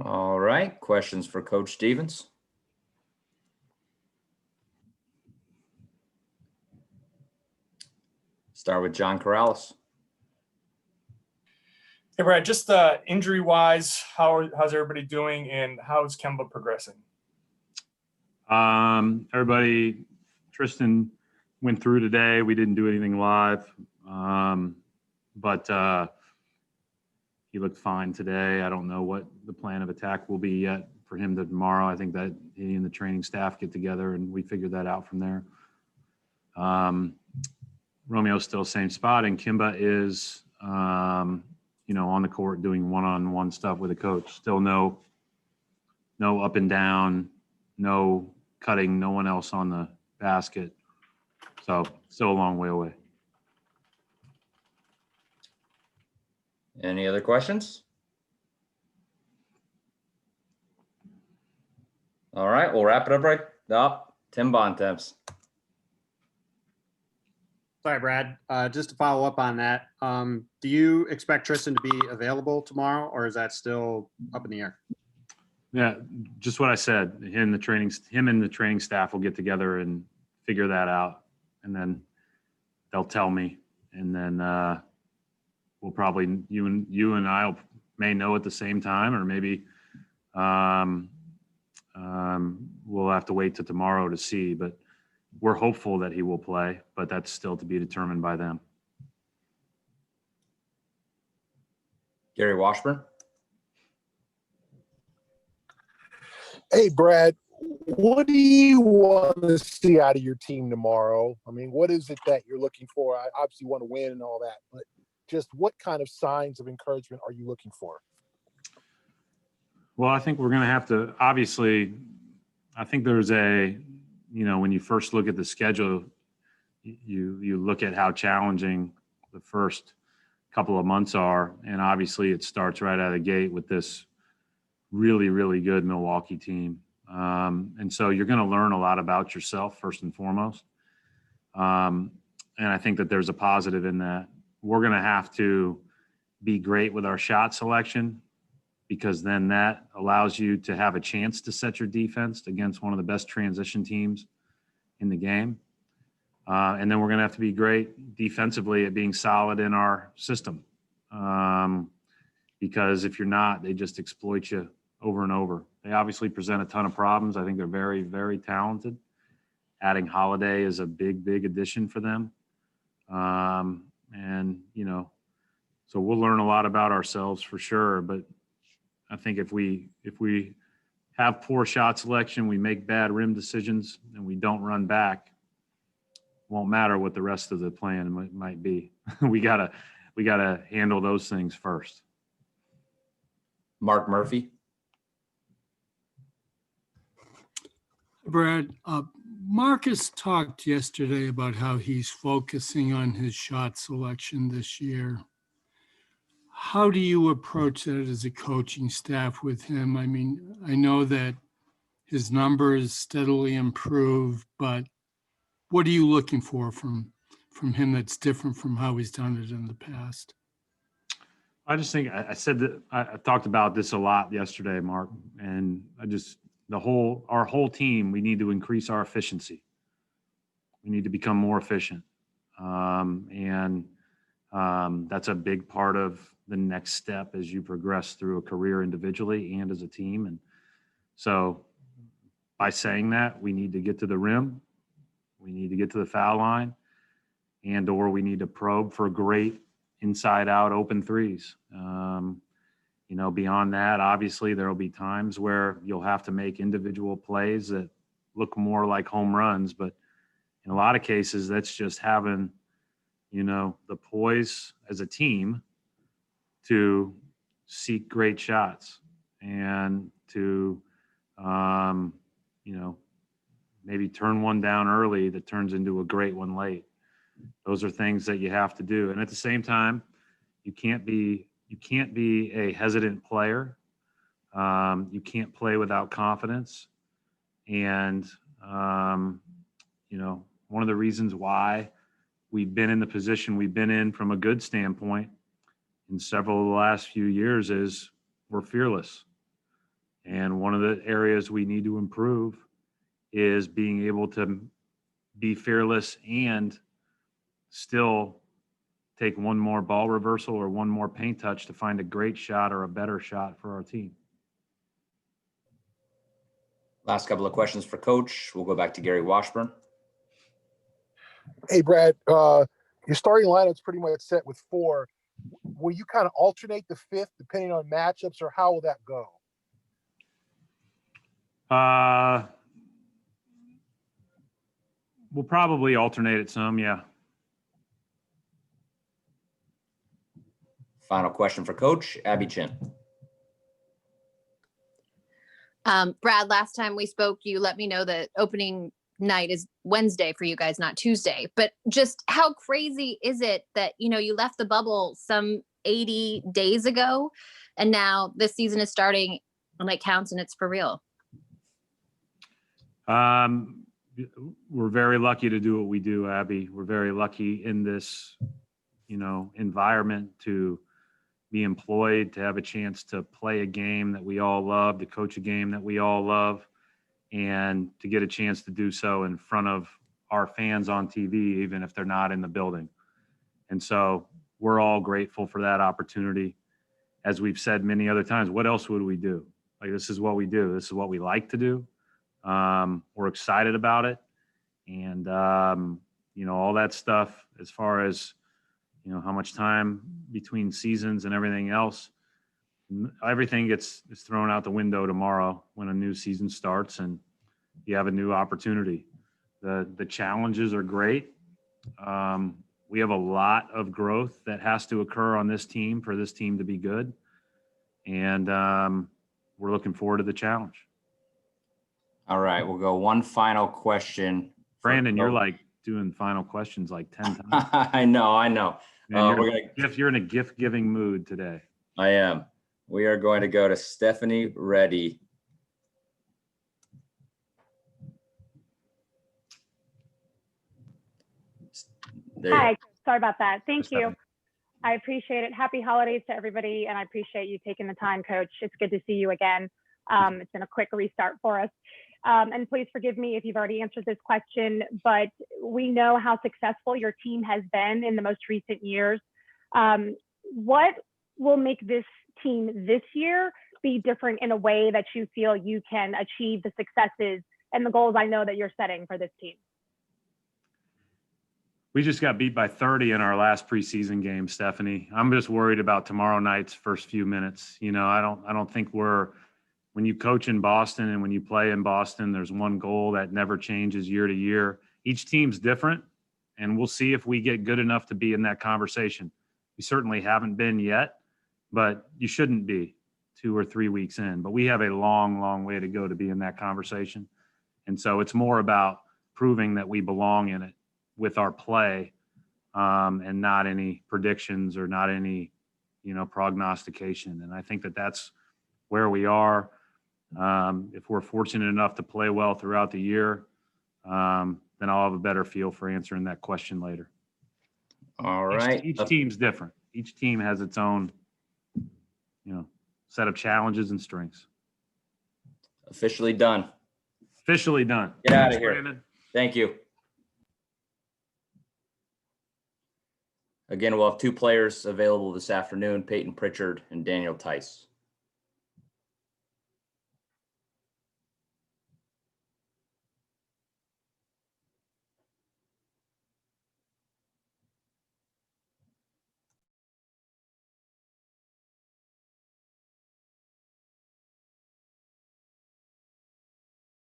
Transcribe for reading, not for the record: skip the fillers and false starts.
All right. Questions for Coach Stevens? Start with John Corrales. Hey, Brad, just injury-wise, how's everybody doing, and how's Kemba progressing? Everybody, Tristan went through today. We didn't do anything live, but he looked fine today. I don't know what the plan of attack will be yet for him tomorrow. I think that he and the training staff get together and we figure that out from there. Romeo's still same spot, and Kimba is, on the court doing one-on-one stuff with a coach. Still no up and down, no cutting, no one else on the basket. So still a long way away. Any other questions? All right, we'll wrap it up right up. Tim Bontemps. Sorry, Brad. Just to follow up on that, do you expect Tristan to be available tomorrow, or is that still up in the air? Yeah, just what I said. Him and the training staff will get together and figure that out, and then they'll tell me, and then we'll probably you and I may know at the same time, or maybe we'll have to wait till tomorrow to see. But we're hopeful that he will play, but that's still to be determined by them. Gary Washburn. Hey, Brad, what do you want to see out of your team tomorrow? I mean, what is it that you're looking for? I obviously want to win and all that, but just what kind of signs of encouragement are you looking for? Well, I think we're going to have to, obviously, I think there's when you first look at the schedule, you look at how challenging the first couple of months are. And obviously it starts right out of the gate with this really, really good Milwaukee team. And so you're going to learn a lot about yourself first and foremost. And I think that there's a positive in that. We're going to have to be great with our shot selection, because then that allows you to have a chance to set your defense against one of the best transition teams in the game. And then we're going to have to be great defensively at being solid in our system. Because if you're not, they just exploit you over and over. They obviously present a ton of problems. I think they're very, very talented. Adding Holiday is a big, big addition for them. So we'll learn a lot about ourselves for sure. But I think if we have poor shot selection, we make bad rim decisions, and we don't run back, won't matter what the rest of the plan might be. we gotta handle those things first. Mark Murphy. Brad, Marcus talked yesterday about how he's focusing on his shot selection this year. How do you approach that as a coaching staff with him? I mean, I know that his numbers steadily improve, but what are you looking for from him that's different from how he's done it in the past? I just think I said that I talked about this a lot yesterday, Mark, and our whole team, we need to increase our efficiency. We need to become more efficient. That's a big part of the next step as you progress through a career individually and as a team. And so by saying that, we need to get to the rim, we need to get to the foul line, or we need to probe for great inside out open threes. Beyond that, obviously there will be times where you'll have to make individual plays that look more like home runs, but in a lot of cases, that's just having, the poise as a team to seek great shots and to, maybe turn one down early that turns into a great one late. Those are things that you have to do. And at the same time, you can't be a hesitant player. You can't play without confidence. And, one of the reasons why we've been in the position we've been in from a good standpoint in several of the last few years is we're fearless. And one of the areas we need to improve is being able to be fearless and still take one more ball reversal or one more paint touch to find a great shot or a better shot for our team. Last couple of questions for Coach. We'll go back to Gary Washburn. Hey, Brad, your starting lineup's pretty much set with 4. Will you kind of alternate the 5th depending on matchups, or how will that go? We'll probably alternate it some, yeah. Final question for Coach, Abby Chin. Brad, last time we spoke, you let me know that opening night is Wednesday for you guys, not Tuesday. But just how crazy is it that, you left the bubble some 80 days ago and now this season is starting and it counts and it's for real? We're very lucky to do what we do, Abby. We're very lucky in this, environment to be employed, to have a chance to play a game that we all love, to coach a game that we all love, and to get a chance to do so in front of our fans on TV, even if they're not in the building. And so we're all grateful for that opportunity. As we've said many other times, what else would we do? Like, this is what we do. This is what we like to do. We're excited about it. And, all that stuff as far as, how much time between seasons and everything else, everything gets thrown out the window tomorrow when a new season starts and you have a new opportunity. The challenges are great. We have a lot of growth that has to occur on this team for this team to be good. And we're looking forward to the challenge. All right, we'll go one final question. Brandon, you're like doing final questions like 10 times. I know. Man, you're in a gift-giving mood today. I am. We are going to go to Stephanie Reddy. Hi, sorry about that. Thank you. Stephanie. I appreciate it. Happy holidays to everybody, and I appreciate you taking the time, Coach. It's good to see you again. It's been a quick restart for us. And please forgive me if you've already answered this question, but we know how successful your team has been in the most recent years. What will make this team this year be different in a way that you feel you can achieve the successes and the goals I know that you're setting for this team? We just got beat by 30 in our last preseason game, Stephanie. I'm just worried about tomorrow night's first few minutes. I don't think when you coach in Boston and when you play in Boston, there's one goal that never changes year to year. Each team's different, and we'll see if we get good enough to be in that conversation. We certainly haven't been yet, but you shouldn't be 2 or 3 weeks in. But we have a long, long way to go to be in that conversation. And so it's more about proving that we belong in it with our play, and not any predictions or not any, prognostication. And I think that that's where we are. If we're fortunate enough to play well throughout the year, then I'll have a better feel for answering that question later. All right. Each team's different. Each team has its own, set of challenges and strengths. Officially done. Officially done. Get out of Thanks, here. Brandon. Thank you. Again, we'll have 2 players available this afternoon, Peyton Pritchard and Daniel Tice.